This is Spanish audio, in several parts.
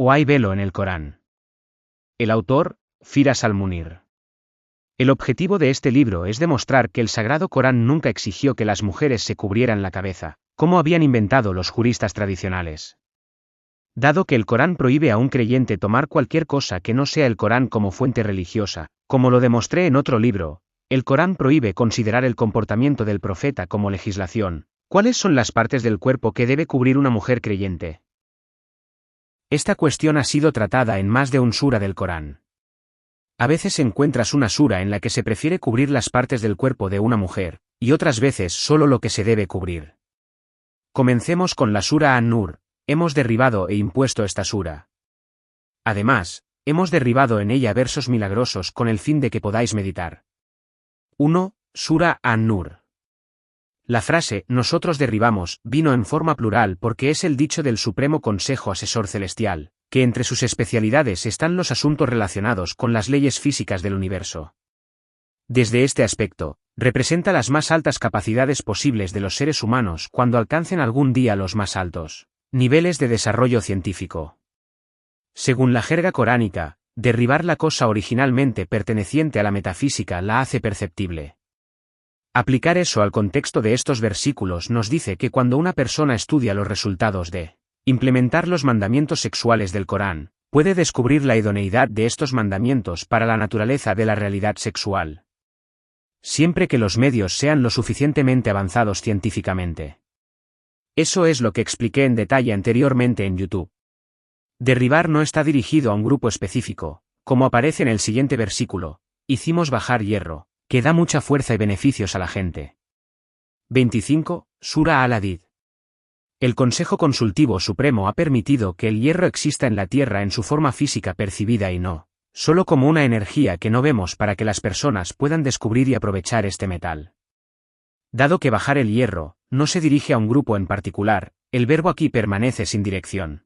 ¿O hay velo en el Corán? El autor, Firas al-Munir. El objetivo de este libro es demostrar que el Sagrado Corán nunca exigió que las mujeres se cubrieran la cabeza, como habían inventado los juristas tradicionales. Dado que el Corán prohíbe a un creyente tomar cualquier cosa que no sea el Corán como fuente religiosa, como lo demostré en otro libro, el Corán prohíbe considerar el comportamiento del profeta como legislación. ¿Cuáles son las partes del cuerpo que debe cubrir una mujer creyente? Esta cuestión ha sido tratada en más de un sura del Corán. A veces encuentras una sura en la que se prefiere cubrir las partes del cuerpo de una mujer, y otras veces solo lo que se debe cubrir. Comencemos con la sura An-Nur. Hemos derribado e impuesto esta sura. Además, hemos derribado en ella versos milagrosos con el fin de que podáis meditar. 1. Sura An-Nur. La frase «nosotros derribamos» vino en forma plural porque es el dicho del Supremo Consejo Asesor Celestial, que entre sus especialidades están los asuntos relacionados con las leyes físicas del universo. Desde este aspecto, representa las más altas capacidades posibles de los seres humanos cuando alcancen algún día los más altos niveles de desarrollo científico. Según la jerga coránica, derribar la cosa originalmente perteneciente a la metafísica la hace perceptible. Aplicar eso al contexto de estos versículos nos dice que cuando una persona estudia los resultados de implementar los mandamientos sexuales del Corán, puede descubrir la idoneidad de estos mandamientos para la naturaleza de la realidad sexual. Siempre que los medios sean lo suficientemente avanzados científicamente. Eso es lo que expliqué en detalle anteriormente en YouTube. Derribar no está dirigido a un grupo específico, como aparece en el siguiente versículo: hicimos bajar hierro, que da mucha fuerza y beneficios a la gente. 25. Sura Al-Hadid. El Consejo Consultivo Supremo ha permitido que el hierro exista en la Tierra en su forma física percibida y no solo como una energía que no vemos para que las personas puedan descubrir y aprovechar este metal. Dado que bajar el hierro no se dirige a un grupo en particular, el verbo aquí permanece sin dirección.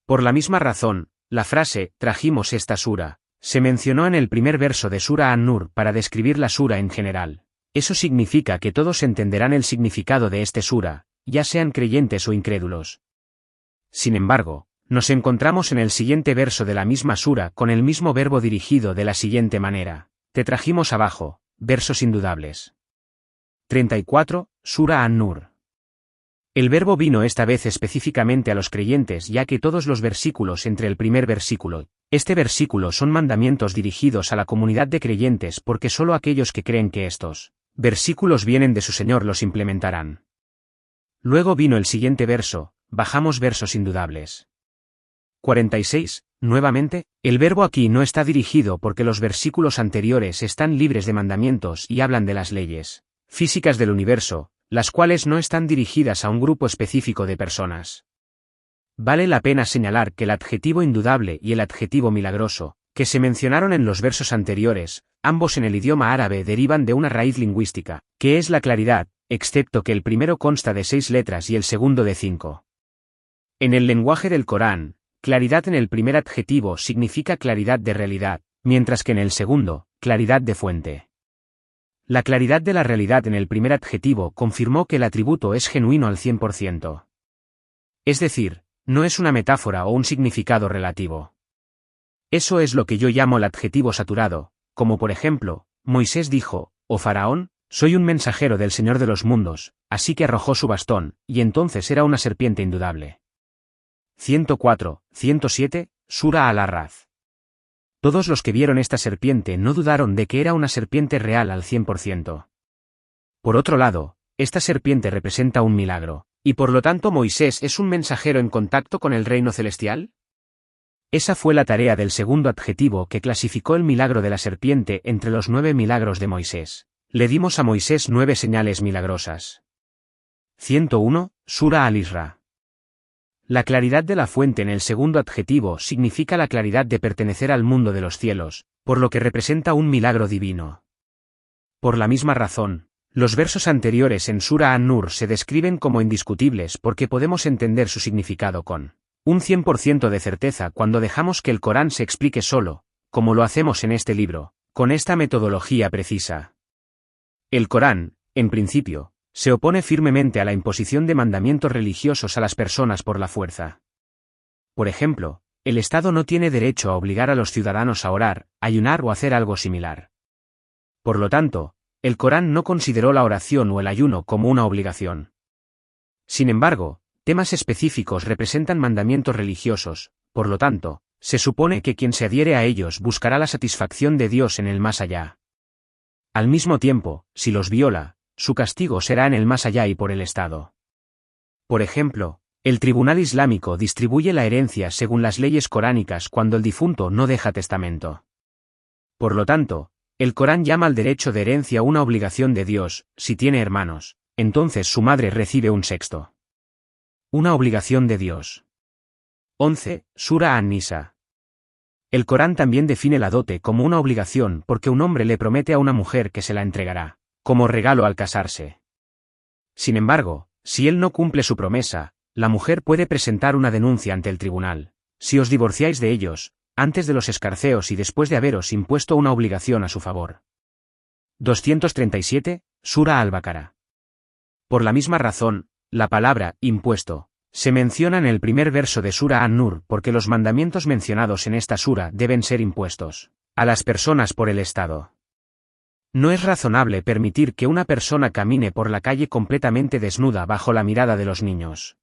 Por la misma razón, la frase «trajimos esta sura» se mencionó en el primer verso de Sura An-Nur para describir la sura en general. Eso significa que todos entenderán el significado de este sura, ya sean creyentes o incrédulos. Sin embargo, nos encontramos en el siguiente verso de la misma sura con el mismo verbo dirigido de la siguiente manera: te trajimos abajo, versos indudables. 34. Sura An-Nur. El verbo vino esta vez específicamente a los creyentes ya que todos los versículos entre el primer versículo y este versículo son mandamientos dirigidos a la comunidad de creyentes porque solo aquellos que creen que estos versículos vienen de su Señor los implementarán. Luego vino el siguiente verso: bajamos versos indudables. 46. Nuevamente, el verbo aquí no está dirigido porque los versículos anteriores están libres de mandamientos y hablan de las leyes físicas del universo, las cuales no están dirigidas a un grupo específico de personas. Vale la pena señalar que el adjetivo indudable y el adjetivo milagroso, que se mencionaron en los versos anteriores, ambos en el idioma árabe derivan de una raíz lingüística, que es la claridad, excepto que el primero consta de 6 letras y el segundo de 5. En el lenguaje del Corán, claridad en el primer adjetivo significa claridad de realidad, mientras que en el segundo, claridad de fuente. La claridad de la realidad en el primer adjetivo confirmó que el atributo es genuino al 100%. Es decir, no es una metáfora o un significado relativo. Eso es lo que yo llamo el adjetivo saturado, como por ejemplo, Moisés dijo: «Oh Faraón, soy un mensajero del Señor de los mundos», así que arrojó su bastón, y entonces era una serpiente indudable. 104, 107, Sura Al-Arraf. Todos los que vieron esta serpiente no dudaron de que era una serpiente real al 100%. Por otro lado, esta serpiente representa un milagro, y por lo tanto Moisés es un mensajero en contacto con el reino celestial. Esa fue la tarea del segundo adjetivo que clasificó el milagro de la serpiente entre los 9 milagros de Moisés. Le dimos a Moisés 9 señales milagrosas. 101, Sura Al-Isra. La claridad de la fuente en el segundo adjetivo significa la claridad de pertenecer al mundo de los cielos, por lo que representa un milagro divino. Por la misma razón, los versos anteriores en Sura An-Nur se describen como indiscutibles porque podemos entender su significado con un 100% de certeza cuando dejamos que el Corán se explique solo, como lo hacemos en este libro, con esta metodología precisa. El Corán, en principio, se opone firmemente a la imposición de mandamientos religiosos a las personas por la fuerza. Por ejemplo, el Estado no tiene derecho a obligar a los ciudadanos a orar, ayunar o hacer algo similar. Por lo tanto, el Corán no consideró la oración o el ayuno como una obligación. Sin embargo, temas específicos representan mandamientos religiosos, por lo tanto, se supone que quien se adhiere a ellos buscará la satisfacción de Dios en el más allá. Al mismo tiempo, si los viola, su castigo será en el más allá y por el Estado. Por ejemplo, el Tribunal Islámico distribuye la herencia según las leyes coránicas cuando el difunto no deja testamento. Por lo tanto, el Corán llama al derecho de herencia una obligación de Dios. Si tiene hermanos, entonces su madre recibe un sexto. Una obligación de Dios. 11. Sura An-Nisa. El Corán también define la dote como una obligación porque un hombre le promete a una mujer que se la entregará, como regalo al casarse. Sin embargo, si él no cumple su promesa, la mujer puede presentar una denuncia ante el tribunal. Si os divorciáis de ellos, antes de los escarceos y después de haberos impuesto una obligación a su favor. 237, Sura Al-Baqara. Por la misma razón, la palabra impuesto se menciona en el primer verso de Sura An-Nur porque los mandamientos mencionados en esta sura deben ser impuestos a las personas por el Estado. No es razonable permitir que una persona camine por la calle completamente desnuda bajo la mirada de los niños.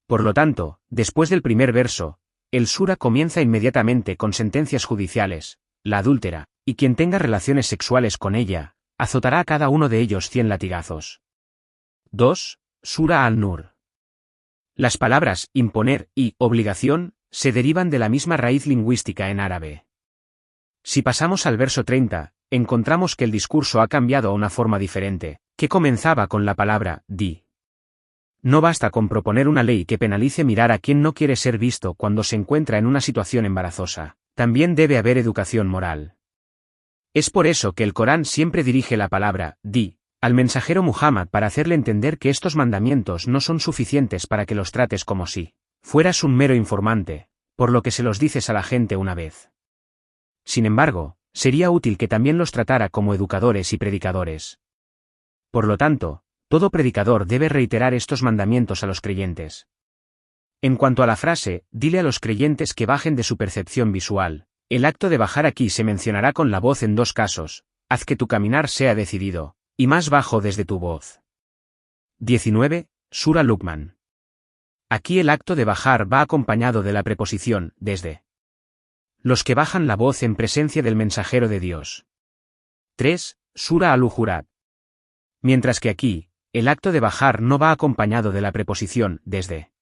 Por lo tanto, después del primer verso, el sura comienza inmediatamente con sentencias judiciales. La adúltera, y quien tenga relaciones sexuales con ella, azotará a cada uno de ellos 100 latigazos. 2. Sura An-Nur. Las palabras imponer y obligación se derivan de la misma raíz lingüística en árabe. Si pasamos al verso 30, encontramos que el discurso ha cambiado a una forma diferente, que comenzaba con la palabra di. No basta con proponer una ley que penalice mirar a quien no quiere ser visto cuando se encuentra en una situación embarazosa, también debe haber educación moral. Es por eso que el Corán siempre dirige la palabra di al mensajero Muhammad para hacerle entender que estos mandamientos no son suficientes para que los trates como si fueras un mero informante, por lo que se los dices a la gente una vez. Sin embargo, sería útil que también los tratara como educadores y predicadores. Por lo tanto, todo predicador debe reiterar estos mandamientos a los creyentes. En cuanto a la frase, dile a los creyentes que bajen de su percepción visual, el acto de bajar aquí se mencionará con la voz en dos casos: haz que tu caminar sea decidido, y más bajo desde tu voz. 19. Sura Luqman. Aquí el acto de bajar va acompañado de la preposición, desde. Los que bajan la voz en presencia del mensajero de Dios. 3. Sura Al-Hujurat. Mientras que aquí, el acto de bajar no va acompañado de la preposición, desde.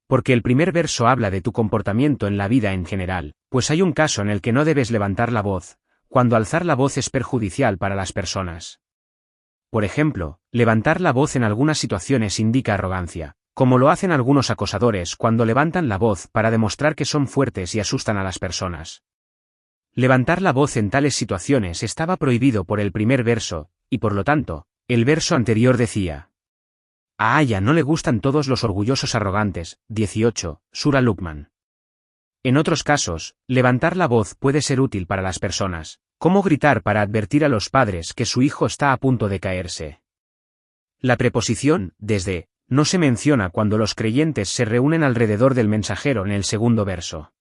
Porque el primer verso habla de tu comportamiento en la vida en general, pues hay un caso en el que no debes levantar la voz, cuando alzar la voz es perjudicial para las personas. Por ejemplo, levantar la voz en algunas situaciones indica arrogancia, como lo hacen algunos acosadores cuando levantan la voz para demostrar que son fuertes y asustan a las personas. Levantar la voz en tales situaciones estaba prohibido por el primer verso, y por lo tanto, el verso anterior decía: a Aya no le gustan todos los orgullosos arrogantes. 18, Sura Luqman. En otros casos, levantar la voz puede ser útil para las personas, como gritar para advertir a los padres que su hijo está a punto de caerse. La preposición, desde, no se menciona cuando los creyentes se reúnen alrededor del mensajero en el segundo verso.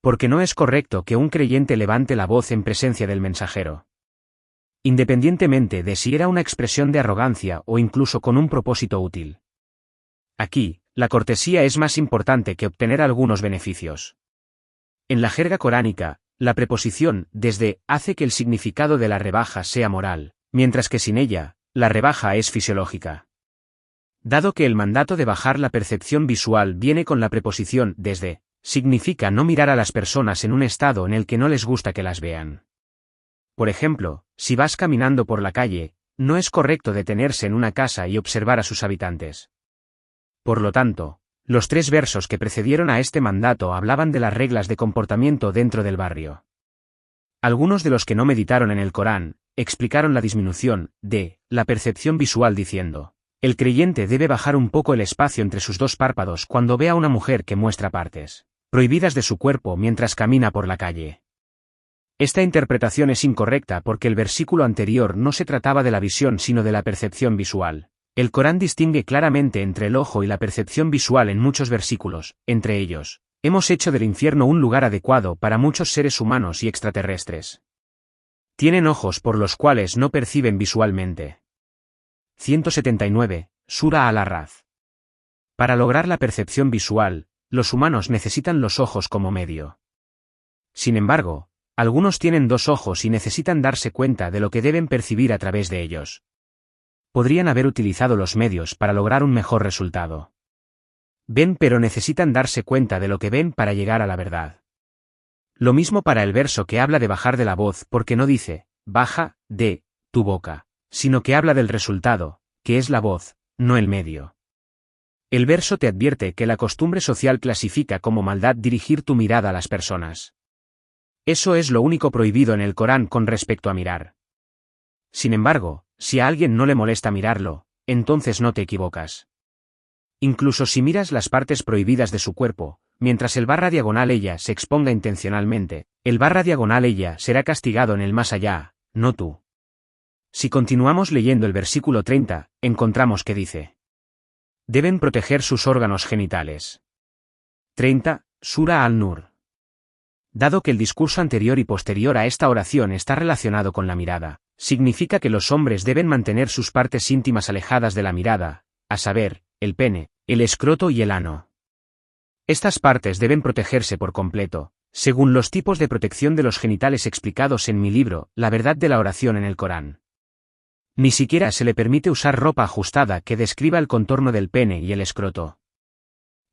Porque no es correcto que un creyente levante la voz en presencia del mensajero. Independientemente de si era una expresión de arrogancia o incluso con un propósito útil. Aquí, la cortesía es más importante que obtener algunos beneficios. En la jerga coránica, la preposición desde hace que el significado de la rebaja sea moral, mientras que sin ella, la rebaja es fisiológica. Dado que el mandato de bajar la percepción visual viene con la preposición desde, significa no mirar a las personas en un estado en el que no les gusta que las vean. Por ejemplo, si vas caminando por la calle, no es correcto detenerse en una casa y observar a sus habitantes. Por lo tanto, los 3 versos que precedieron a este mandato hablaban de las reglas de comportamiento dentro del barrio. Algunos de los que no meditaron en el Corán, explicaron la disminución de la percepción visual diciendo: el creyente debe bajar un poco el espacio entre sus 2 párpados cuando vea a una mujer que muestra partes prohibidas de su cuerpo mientras camina por la calle. Esta interpretación es incorrecta porque el versículo anterior no se trataba de la visión sino de la percepción visual. El Corán distingue claramente entre el ojo y la percepción visual en muchos versículos, entre ellos, Hemos hecho del infierno un lugar adecuado para muchos seres humanos y extraterrestres. Tienen ojos por los cuales no perciben visualmente. 179, Sura Al-Arraf. Para lograr la percepción visual, los humanos necesitan los ojos como medio. Sin embargo, algunos tienen dos ojos y necesitan darse cuenta de lo que deben percibir a través de ellos. Podrían haber utilizado los medios para lograr un mejor resultado. Ven pero necesitan darse cuenta de lo que ven para llegar a la verdad. Lo mismo para el verso que habla de bajar de la voz porque no dice, baja, de, tu boca, sino que habla del resultado, que es la voz, no el medio. El verso te advierte que la costumbre social clasifica como maldad dirigir tu mirada a las personas. Eso es lo único prohibido en el Corán con respecto a mirar. Sin embargo, si a alguien no le molesta mirarlo, entonces no te equivocas. Incluso si miras las partes prohibidas de su cuerpo, mientras el /ella se exponga intencionalmente, el /ella será castigado en el más allá, no tú. Si continuamos leyendo el versículo 30, encontramos que dice: deben proteger sus órganos genitales. 30, Sura Al-Nur. Dado que el discurso anterior y posterior a esta oración está relacionado con la mirada, significa que los hombres deben mantener sus partes íntimas alejadas de la mirada, a saber, el pene, el escroto y el ano. Estas partes deben protegerse por completo, según los tipos de protección de los genitales explicados en mi libro, La verdad de la oración en el Corán. Ni siquiera se le permite usar ropa ajustada que describa el contorno del pene y el escroto.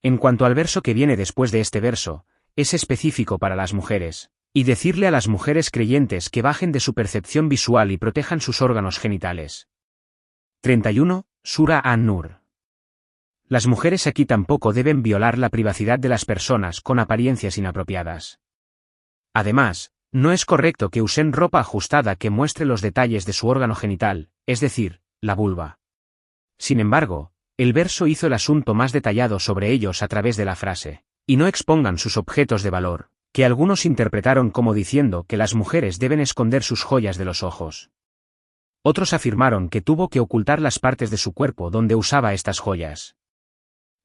En cuanto al verso que viene después de este verso, es específico para las mujeres, y decirle a las mujeres creyentes que bajen de su percepción visual y protejan sus órganos genitales. 31, Sura An-Nur. Las mujeres aquí tampoco deben violar la privacidad de las personas con apariencias inapropiadas. Además, no es correcto que usen ropa ajustada que muestre los detalles de su órgano genital, es decir, la vulva. Sin embargo, el verso hizo el asunto más detallado sobre ellos a través de la frase, y no expongan sus objetos de valor, que algunos interpretaron como diciendo que las mujeres deben esconder sus joyas de los ojos. Otros afirmaron que tuvo que ocultar las partes de su cuerpo donde usaba estas joyas.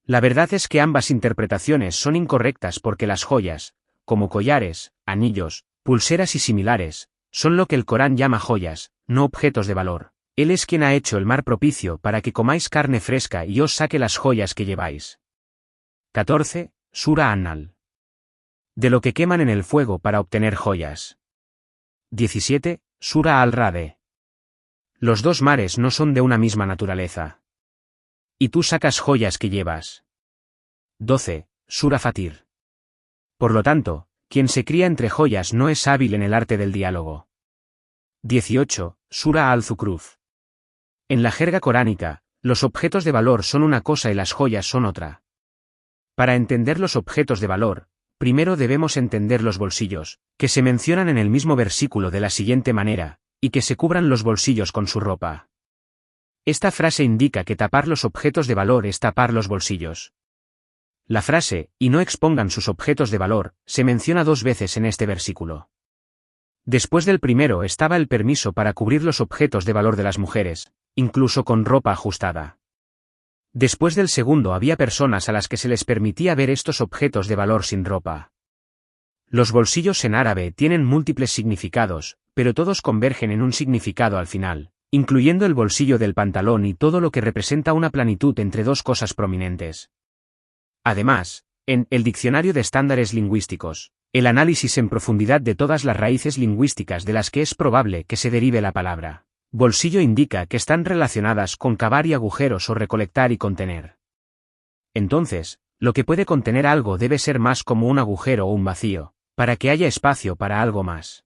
La verdad es que ambas interpretaciones son incorrectas porque las joyas, como collares, anillos, pulseras y similares, son lo que el Corán llama joyas, no objetos de valor. Él es quien ha hecho el mar propicio para que comáis carne fresca y os saque las joyas que lleváis. 14, Sura An-Nahl. De lo que queman en el fuego para obtener joyas. 17, Sura Al-Ra'd. Los dos mares no son de una misma naturaleza. Y tú sacas joyas que llevas. 12, Sura Fatir. Por lo tanto, quien se cría entre joyas no es hábil en el arte del diálogo. 18, Sura Al-Zukhruf. En la jerga coránica, los objetos de valor son una cosa y las joyas son otra. Para entender los objetos de valor, primero debemos entender los bolsillos, que se mencionan en el mismo versículo de la siguiente manera, y que se cubran los bolsillos con su ropa. Esta frase indica que tapar los objetos de valor es tapar los bolsillos. La frase, y no expongan sus objetos de valor, se menciona dos veces en este versículo. Después del primero estaba el permiso para cubrir los objetos de valor de las mujeres, incluso con ropa ajustada. Después del segundo había personas a las que se les permitía ver estos objetos de valor sin ropa. Los bolsillos en árabe tienen múltiples significados, pero todos convergen en un significado al final, incluyendo el bolsillo del pantalón y todo lo que representa una planitud entre dos cosas prominentes. Además, en el Diccionario de Estándares Lingüísticos, el análisis en profundidad de todas las raíces lingüísticas de las que es probable que se derive la palabra bolsillo indica que están relacionadas con cavar y agujeros o recolectar y contener. Entonces, lo que puede contener algo debe ser más como un agujero o un vacío, para que haya espacio para algo más.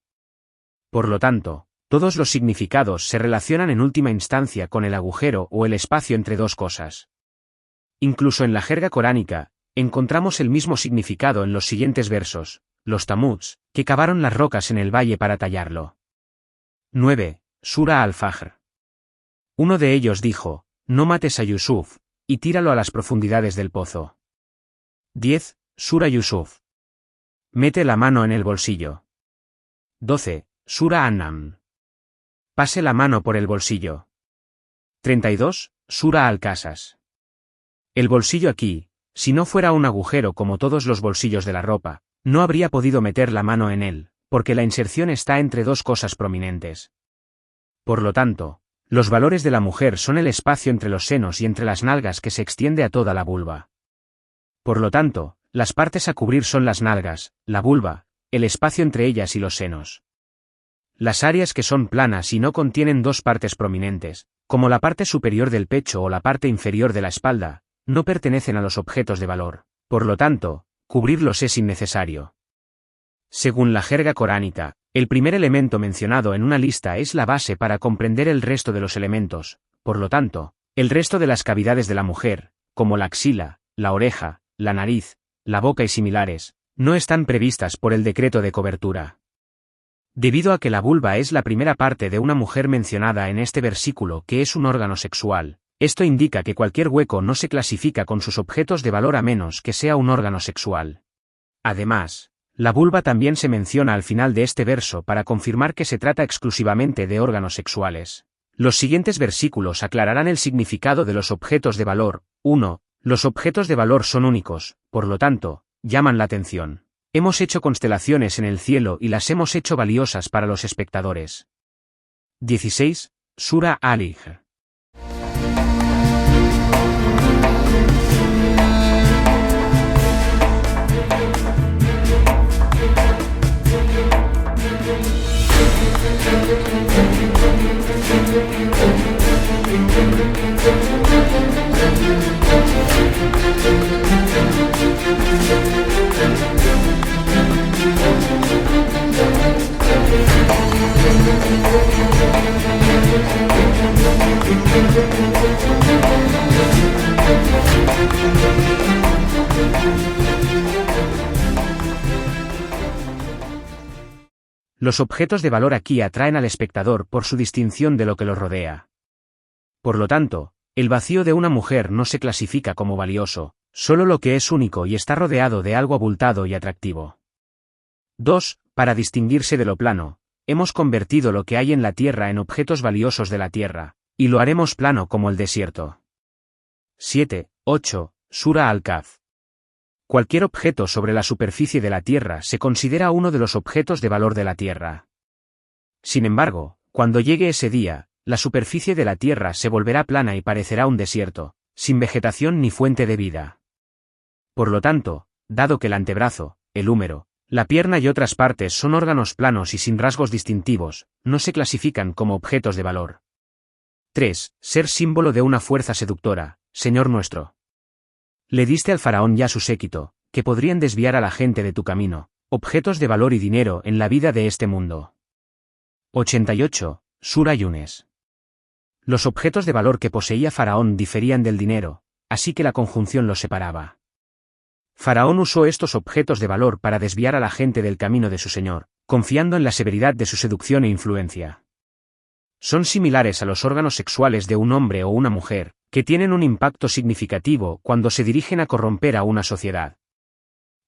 Por lo tanto, todos los significados se relacionan en última instancia con el agujero o el espacio entre dos cosas. Incluso en la jerga coránica, encontramos el mismo significado en los siguientes versos: los tamuds, que cavaron las rocas en el valle para tallarlo. 9. Sura Al-Fajr. Uno de ellos dijo: no mates a Yusuf, y tíralo a las profundidades del pozo. 10. Sura Yusuf. Mete la mano en el bolsillo. 12. Sura An-Naml. Pase la mano por el bolsillo. 32. Sura Al-Qasas. El bolsillo aquí, Si no fuera un agujero como todos los bolsillos de la ropa, no habría podido meter la mano en él, porque la inserción está entre dos cosas prominentes. Por lo tanto, los valores de la mujer son el espacio entre los senos y entre las nalgas que se extiende a toda la vulva. Por lo tanto, las partes a cubrir son las nalgas, la vulva, el espacio entre ellas y los senos. Las áreas que son planas y no contienen dos partes prominentes, como la parte superior del pecho o la parte inferior de la espalda, no pertenecen a los objetos de valor, por lo tanto, cubrirlos es innecesario. Según la jerga coránica, el primer elemento mencionado en una lista es la base para comprender el resto de los elementos, por lo tanto, el resto de las cavidades de la mujer, como la axila, la oreja, la nariz, la boca y similares, no están previstas por el decreto de cobertura. Debido a que la vulva es la primera parte de una mujer mencionada en este versículo que es un órgano sexual, esto indica que cualquier hueco no se clasifica con sus objetos de valor a menos que sea un órgano sexual. Además, la vulva también se menciona al final de este verso para confirmar que se trata exclusivamente de órganos sexuales. Los siguientes versículos aclararán el significado de los objetos de valor. 1. Los objetos de valor son únicos, por lo tanto, llaman la atención. Hemos hecho constelaciones en el cielo y las hemos hecho valiosas para los espectadores. 16. Sura Al-Hijr. Los objetos de valor aquí atraen al espectador por su distinción de lo que los rodea. Por lo tanto, el vacío de una mujer no se clasifica como valioso, solo lo que es único y está rodeado de algo abultado y atractivo. 2. Para distinguirse de lo plano, hemos convertido lo que hay en la tierra en objetos valiosos de la tierra, y lo haremos plano como el desierto. 7. 8. Sura Al-Kahf. Cualquier objeto sobre la superficie de la tierra se considera uno de los objetos de valor de la tierra. Sin embargo, cuando llegue ese día, la superficie de la tierra se volverá plana y parecerá un desierto, sin vegetación ni fuente de vida. Por lo tanto, dado que el antebrazo, el húmero, la pierna y otras partes son órganos planos y sin rasgos distintivos, no se clasifican como objetos de valor. 3. Ser símbolo de una fuerza seductora, Señor nuestro. Le diste al faraón y a su séquito, que podrían desviar a la gente de tu camino, objetos de valor y dinero en la vida de este mundo. 88. Sura Yunes. Los objetos de valor que poseía Faraón diferían del dinero, así que la conjunción los separaba. Faraón usó estos objetos de valor para desviar a la gente del camino de su señor, confiando en la severidad de su seducción e influencia. Son similares a los órganos sexuales de un hombre o una mujer, que tienen un impacto significativo cuando se dirigen a corromper a una sociedad.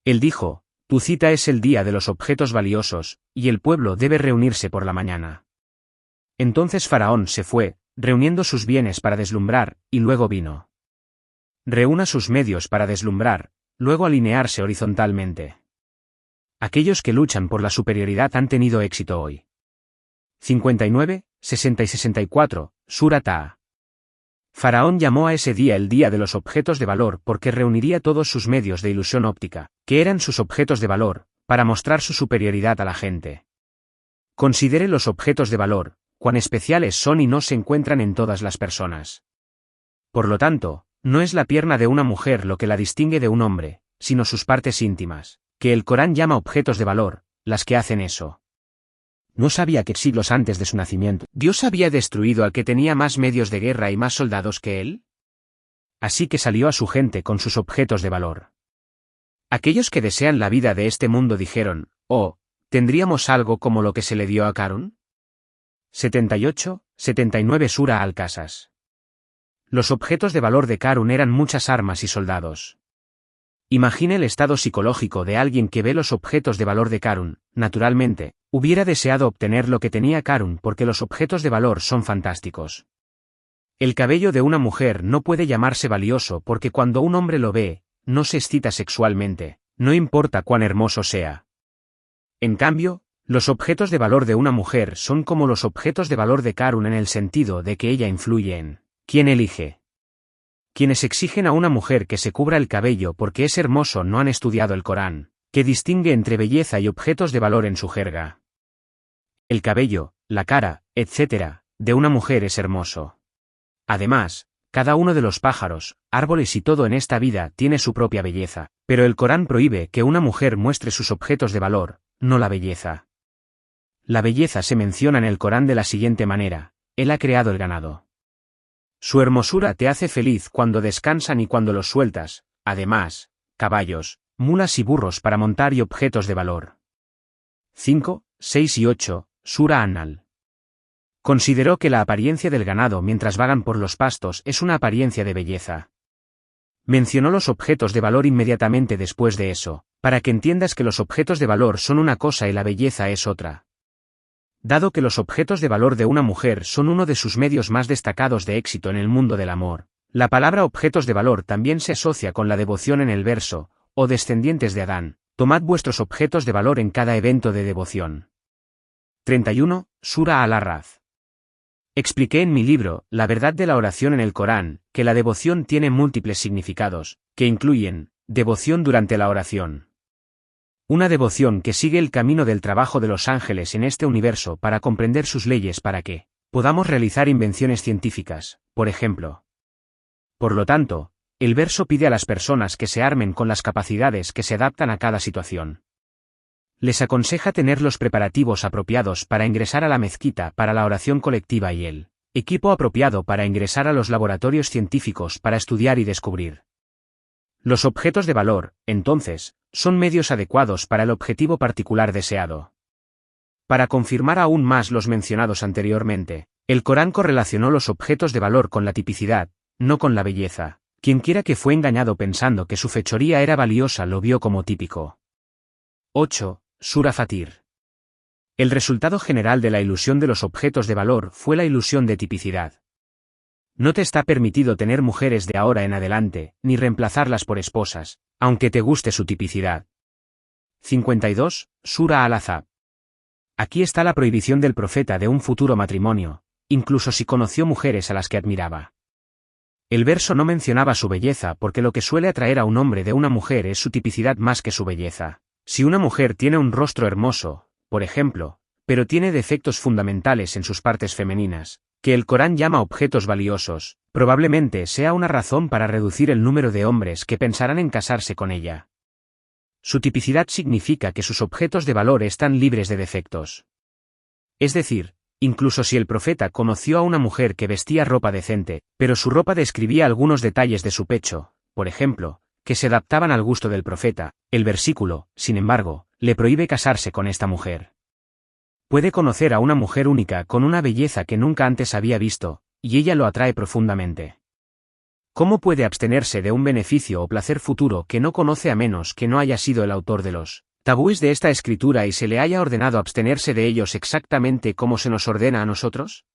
Él dijo, tu cita es el día de los objetos valiosos, y el pueblo debe reunirse por la mañana. Entonces Faraón se fue, reuniendo sus bienes para deslumbrar, y luego vino. Reúna sus medios para deslumbrar, luego alinearse horizontalmente. Aquellos que luchan por la superioridad han tenido éxito hoy. 59, 60 y 64, Sura Taha. Faraón llamó a ese día el día de los objetos de valor porque reuniría todos sus medios de ilusión óptica, que eran sus objetos de valor, para mostrar su superioridad a la gente. Considere los objetos de valor, cuán especiales son y no se encuentran en todas las personas. Por lo tanto, no es la pierna de una mujer lo que la distingue de un hombre, sino sus partes íntimas, que el Corán llama objetos de valor, las que hacen eso. No sabía que siglos antes de su nacimiento, Dios había destruido al que tenía más medios de guerra y más soldados que él. Así que salió a su gente con sus objetos de valor. Aquellos que desean la vida de este mundo dijeron, oh, ¿tendríamos algo como lo que se le dio a Carún? 78, 79 Sura Al-Qasas. Los objetos de valor de Carún eran muchas armas y soldados. Imagine el estado psicológico de alguien que ve los objetos de valor de Carún. Naturalmente, hubiera deseado obtener lo que tenía Carún porque los objetos de valor son fantásticos. El cabello de una mujer no puede llamarse valioso porque cuando un hombre lo ve, no se excita sexualmente, no importa cuán hermoso sea. En cambio, los objetos de valor de una mujer son como los objetos de valor de Karun en el sentido de que ella influye en quién elige. Quienes exigen a una mujer que se cubra el cabello porque es hermoso no han estudiado el Corán, que distingue entre belleza y objetos de valor en su jerga. El cabello, la cara, etc., de una mujer es hermoso. Además, cada uno de los pájaros, árboles y todo en esta vida tiene su propia belleza, pero el Corán prohíbe que una mujer muestre sus objetos de valor, no la belleza. La belleza se menciona en el Corán de la siguiente manera: Él ha creado el ganado. Su hermosura te hace feliz cuando descansan y cuando los sueltas, además, caballos, mulas y burros para montar y objetos de valor. 5, 6 y 8, Sura An-Nahl. Consideró que la apariencia del ganado mientras vagan por los pastos es una apariencia de belleza. Mencionó los objetos de valor inmediatamente después de eso, para que entiendas que los objetos de valor son una cosa y la belleza es otra. Dado que los objetos de valor de una mujer son uno de sus medios más destacados de éxito en el mundo del amor, la palabra objetos de valor también se asocia con la devoción en el verso, o descendientes de Adán, tomad vuestros objetos de valor en cada evento de devoción. 31, Sura Al-Araf. Expliqué en mi libro, La verdad de la oración en el Corán, que la devoción tiene múltiples significados, que incluyen, devoción durante la oración. Una devoción que sigue el camino del trabajo de los ángeles en este universo para comprender sus leyes para que podamos realizar invenciones científicas, por ejemplo. Por lo tanto, el verso pide a las personas que se armen con las capacidades que se adaptan a cada situación. Les aconseja tener los preparativos apropiados para ingresar a la mezquita para la oración colectiva y el equipo apropiado para ingresar a los laboratorios científicos para estudiar y descubrir. Los objetos de valor, entonces, son medios adecuados para el objetivo particular deseado. Para confirmar aún más los mencionados anteriormente, el Corán correlacionó los objetos de valor con la tipicidad, no con la belleza. Quienquiera que fue engañado pensando que su fechoría era valiosa lo vio como típico. 8. Sura Fatir. El resultado general de la ilusión de los objetos de valor fue la ilusión de tipicidad. No te está permitido tener mujeres de ahora en adelante, ni reemplazarlas por esposas, aunque te guste su tipicidad. 52, Sura Al-Ahzab. Aquí está la prohibición del profeta de un futuro matrimonio, incluso si conoció mujeres a las que admiraba. El verso no mencionaba su belleza porque lo que suele atraer a un hombre de una mujer es su tipicidad más que su belleza. Si una mujer tiene un rostro hermoso, por ejemplo, pero tiene defectos fundamentales en sus partes femeninas, que el Corán llama objetos valiosos, probablemente sea una razón para reducir el número de hombres que pensarán en casarse con ella. Su tipicidad significa que sus objetos de valor están libres de defectos. Es decir, incluso si el profeta conoció a una mujer que vestía ropa decente, pero su ropa describía algunos detalles de su pecho, por ejemplo, que se adaptaban al gusto del profeta, el versículo, sin embargo, le prohíbe casarse con esta mujer. Puede conocer a una mujer única con una belleza que nunca antes había visto, y ella lo atrae profundamente. ¿Cómo puede abstenerse de un beneficio o placer futuro que no conoce a menos que no haya sido el autor de los tabúes de esta escritura y se le haya ordenado abstenerse de ellos exactamente como se nos ordena a nosotros?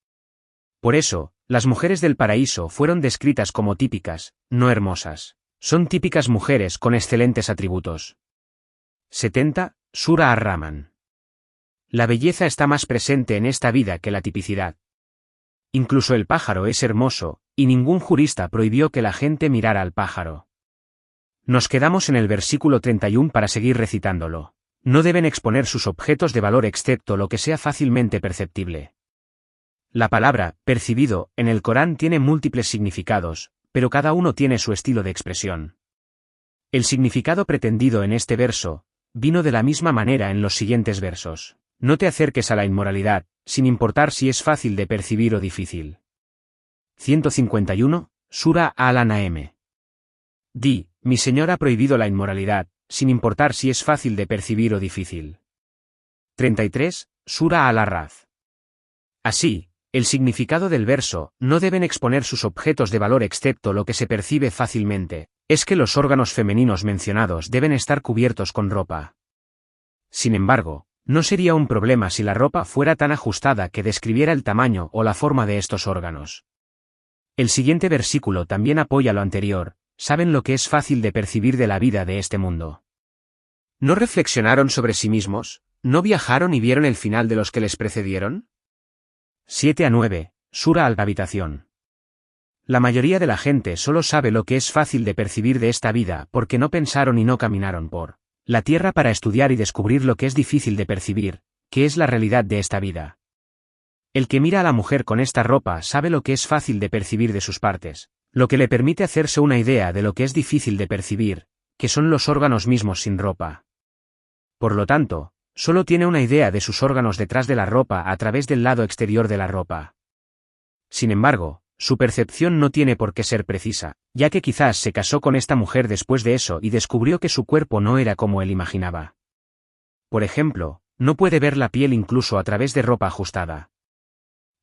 Por eso, las mujeres del paraíso fueron descritas como típicas, no hermosas. Son típicas mujeres con excelentes atributos. 70, Sura Ar-Rahman. La belleza está más presente en esta vida que la tipicidad. Incluso el pájaro es hermoso, y ningún jurista prohibió que la gente mirara al pájaro. Nos quedamos en el versículo 31 para seguir recitándolo. No deben exponer sus objetos de valor excepto lo que sea fácilmente perceptible. La palabra, percibido, en el Corán tiene múltiples significados, pero cada uno tiene su estilo de expresión. El significado pretendido en este verso vino de la misma manera en los siguientes versos. No te acerques a la inmoralidad, sin importar si es fácil de percibir o difícil. 151, Sura Al-An'am. Di, mi Señor ha prohibido la inmoralidad, sin importar si es fácil de percibir o difícil. 33, Sura Al-Araf. Así, el significado del verso, no deben exponer sus objetos de valor excepto lo que se percibe fácilmente, es que los órganos femeninos mencionados deben estar cubiertos con ropa. Sin embargo, no sería un problema si la ropa fuera tan ajustada que describiera el tamaño o la forma de estos órganos. El siguiente versículo también apoya lo anterior, saben lo que es fácil de percibir de la vida de este mundo. ¿No reflexionaron sobre sí mismos? ¿No viajaron y vieron el final de los que les precedieron? 7 a 9, Sura al-Habitación. La mayoría de la gente solo sabe lo que es fácil de percibir de esta vida porque no pensaron y no caminaron por la tierra para estudiar y descubrir lo que es difícil de percibir, que es la realidad de esta vida. El que mira a la mujer con esta ropa sabe lo que es fácil de percibir de sus partes, lo que le permite hacerse una idea de lo que es difícil de percibir, que son los órganos mismos sin ropa. Por lo tanto, solo tiene una idea de sus órganos detrás de la ropa a través del lado exterior de la ropa. Sin embargo, su percepción no tiene por qué ser precisa, ya que quizás se casó con esta mujer después de eso y descubrió que su cuerpo no era como él imaginaba. Por ejemplo, no puede ver la piel incluso a través de ropa ajustada.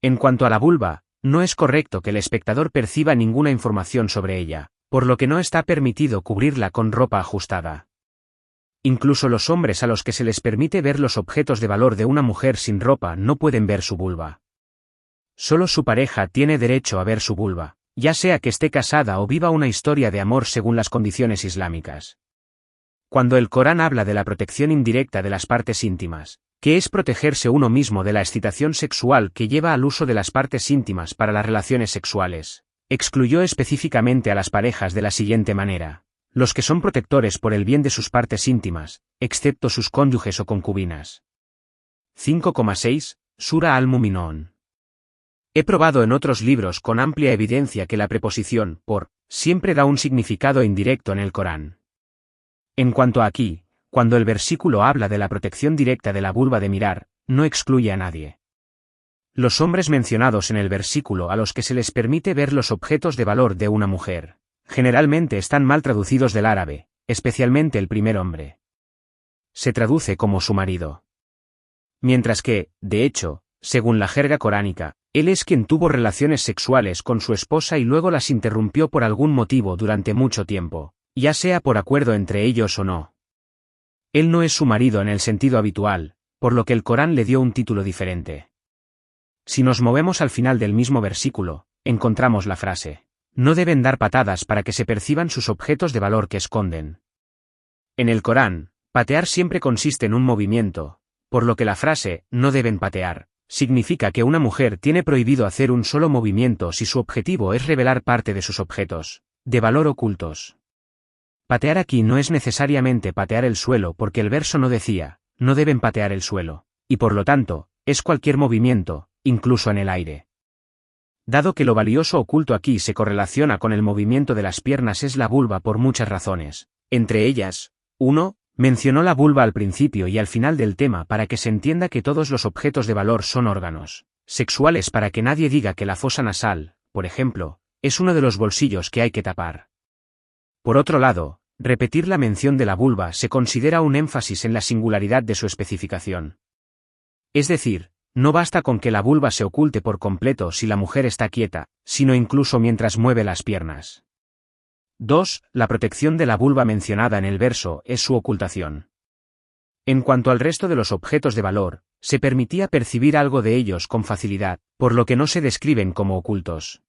En cuanto a la vulva, no es correcto que el espectador perciba ninguna información sobre ella, por lo que no está permitido cubrirla con ropa ajustada. Incluso los hombres a los que se les permite ver los objetos de valor de una mujer sin ropa no pueden ver su vulva. Solo su pareja tiene derecho a ver su vulva, ya sea que esté casada o viva una historia de amor según las condiciones islámicas. Cuando el Corán habla de la protección indirecta de las partes íntimas, que es protegerse uno mismo de la excitación sexual que lleva al uso de las partes íntimas para las relaciones sexuales, excluyó específicamente a las parejas de la siguiente manera: los que son protectores por el bien de sus partes íntimas, excepto sus cónyuges o concubinas. 5,6, Sura al-Muminón. He probado en otros libros con amplia evidencia que la preposición por siempre da un significado indirecto en el Corán. En cuanto a aquí, cuando el versículo habla de la protección directa de la vulva de mirar, no excluye a nadie. Los hombres mencionados en el versículo a los que se les permite ver los objetos de valor de una mujer, generalmente están mal traducidos del árabe, especialmente el primer hombre. Se traduce como su marido. Mientras que, de hecho, según la jerga coránica, él es quien tuvo relaciones sexuales con su esposa y luego las interrumpió por algún motivo durante mucho tiempo, ya sea por acuerdo entre ellos o no. Él no es su marido en el sentido habitual, por lo que el Corán le dio un título diferente. Si nos movemos al final del mismo versículo, encontramos la frase: no deben dar patadas para que se perciban sus objetos de valor que esconden. En el Corán, patear siempre consiste en un movimiento, por lo que la frase no deben patear significa que una mujer tiene prohibido hacer un solo movimiento si su objetivo es revelar parte de sus objetos de valor ocultos. Patear aquí no es necesariamente patear el suelo porque el verso no decía, no deben patear el suelo, y por lo tanto, es cualquier movimiento, incluso en el aire. Dado que lo valioso oculto aquí se correlaciona con el movimiento de las piernas es la vulva por muchas razones, entre ellas, 1. Mencionó la vulva al principio y al final del tema para que se entienda que todos los objetos de valor son órganos sexuales para que nadie diga que la fosa nasal, por ejemplo, es uno de los bolsillos que hay que tapar. Por otro lado, repetir la mención de la vulva se considera un énfasis en la singularidad de su especificación. Es decir, no basta con que la vulva se oculte por completo si la mujer está quieta, sino incluso mientras mueve las piernas. 2. La protección de la vulva mencionada en el verso es su ocultación. En cuanto al resto de los objetos de valor, se permitía percibir algo de ellos con facilidad, por lo que no se describen como ocultos.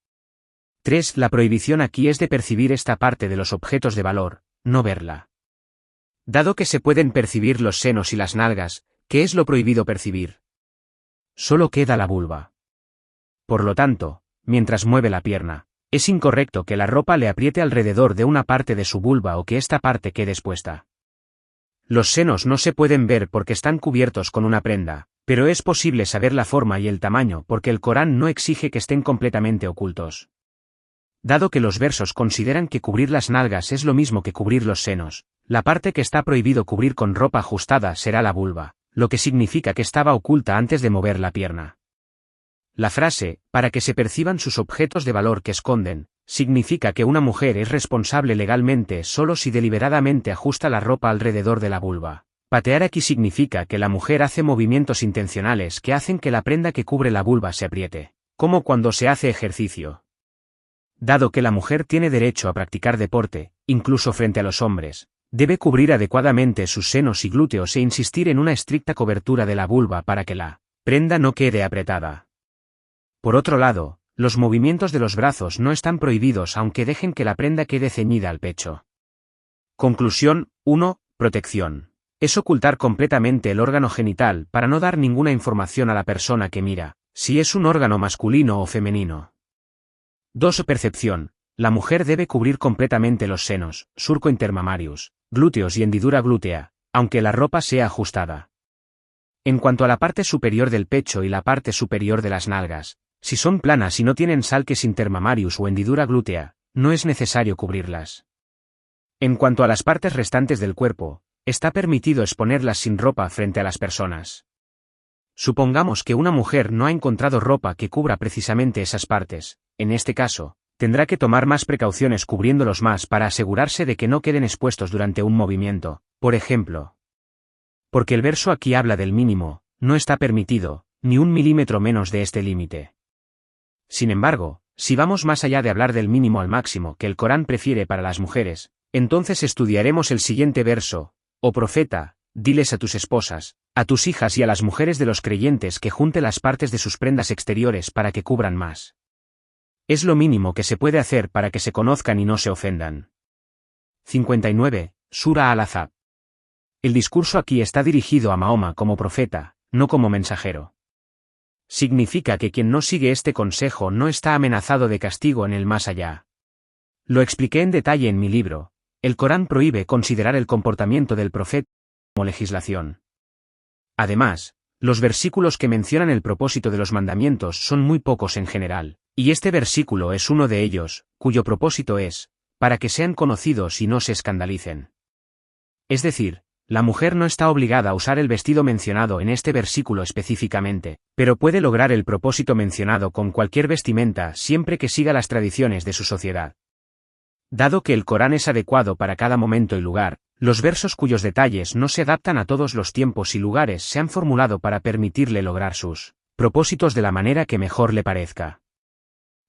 3. La prohibición aquí es de percibir esta parte de los objetos de valor, no verla. Dado que se pueden percibir los senos y las nalgas, ¿qué es lo prohibido percibir? Solo queda la vulva. Por lo tanto, mientras mueve la pierna, es incorrecto que la ropa le apriete alrededor de una parte de su vulva o que esta parte quede expuesta. Los senos no se pueden ver porque están cubiertos con una prenda, pero es posible saber la forma y el tamaño porque el Corán no exige que estén completamente ocultos. Dado que los versos consideran que cubrir las nalgas es lo mismo que cubrir los senos, la parte que está prohibido cubrir con ropa ajustada será la vulva, lo que significa que estaba oculta antes de mover la pierna. La frase, para que se perciban sus objetos de valor que esconden, significa que una mujer es responsable legalmente solo si deliberadamente ajusta la ropa alrededor de la vulva. Patear aquí significa que la mujer hace movimientos intencionales que hacen que la prenda que cubre la vulva se apriete, como cuando se hace ejercicio. Dado que la mujer tiene derecho a practicar deporte, incluso frente a los hombres, debe cubrir adecuadamente sus senos y glúteos e insistir en una estricta cobertura de la vulva para que la prenda no quede apretada. Por otro lado, Los movimientos de los brazos no están prohibidos aunque dejen que la prenda quede ceñida al pecho. Conclusión 1. Protección. Es ocultar completamente el órgano genital para no dar ninguna información a la persona que mira, si es un órgano masculino o femenino. 2. Percepción. La mujer debe cubrir completamente los senos, surco intermamarius, glúteos y hendidura glútea, aunque la ropa sea ajustada. En cuanto a la parte superior del pecho y la parte superior de las nalgas, si son planas y no tienen salques intermamarius o hendidura glútea, no es necesario cubrirlas. En cuanto a las partes restantes del cuerpo, está permitido exponerlas sin ropa frente a las personas. Supongamos que una mujer no ha encontrado ropa que cubra precisamente esas partes, en este caso, tendrá que tomar más precauciones cubriéndolos más para asegurarse de que no queden expuestos durante un movimiento, por ejemplo. Porque el verso aquí habla del mínimo, no está permitido, ni 1 milímetro menos de este límite. Sin embargo, si vamos más allá de hablar del mínimo al máximo que el Corán prefiere para las mujeres, entonces estudiaremos el siguiente verso: Oh profeta, diles a tus esposas, a tus hijas y a las mujeres de los creyentes que junte las partes de sus prendas exteriores para que cubran más. Es lo mínimo que se puede hacer para que se conozcan y no se ofendan. 59. Sura Al-Ahzab. El discurso aquí está dirigido a Mahoma como profeta, no como mensajero. Significa que quien no sigue este consejo no está amenazado de castigo en el más allá. Lo expliqué en detalle en mi libro. El Corán prohíbe considerar el comportamiento del profeta como legislación. Además, los versículos que mencionan el propósito de los mandamientos son muy pocos en general, y este versículo es uno de ellos, cuyo propósito es, para que sean conocidos y no se escandalicen. Es decir, la mujer no está obligada a usar el vestido mencionado en este versículo específicamente, pero puede lograr el propósito mencionado con cualquier vestimenta siempre que siga las tradiciones de su sociedad. Dado que el Corán es adecuado para cada momento y lugar, los versos cuyos detalles no se adaptan a todos los tiempos y lugares se han formulado para permitirle lograr sus propósitos de la manera que mejor le parezca.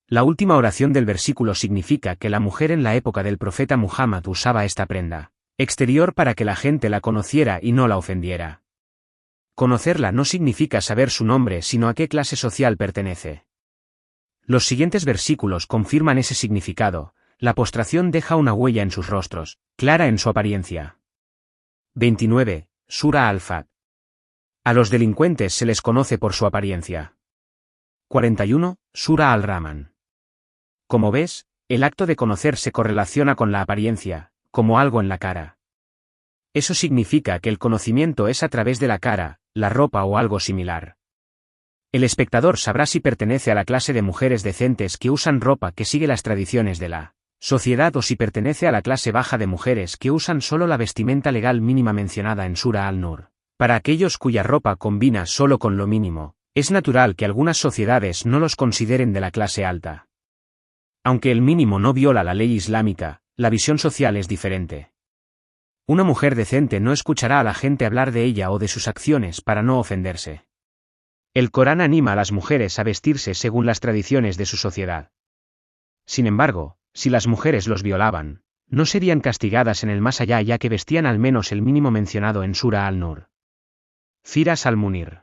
La última oración del versículo significa que la mujer en la época del profeta Muhammad usaba esta prenda exterior para que la gente la conociera y no la ofendiera. Conocerla no significa saber su nombre sino a qué clase social pertenece. Los siguientes versículos confirman ese significado. La postración deja una huella en sus rostros, clara en su apariencia. 29. Sura Al-Fat. A los delincuentes se les conoce por su apariencia. 41. Sura Al-Rahman. Como ves, el acto de conocer se correlaciona con la apariencia, como algo en la cara. Eso significa que el conocimiento es a través de la cara, la ropa o algo similar. El espectador sabrá si pertenece a la clase de mujeres decentes que usan ropa que sigue las tradiciones de la sociedad o si pertenece a la clase baja de mujeres que usan solo la vestimenta legal mínima mencionada en Sura Al-Nur. Para aquellos cuya ropa combina solo con lo mínimo, es natural que algunas sociedades no los consideren de la clase alta. Aunque el mínimo no viola la ley islámica, la visión social es diferente. Una mujer decente no escuchará a la gente hablar de ella o de sus acciones para no ofenderse. El Corán anima a las mujeres a vestirse según las tradiciones de su sociedad. Sin embargo, si las mujeres los violaban, no serían castigadas en el más allá ya que vestían al menos el mínimo mencionado en Sura Al-Nur. Firas al-Munir.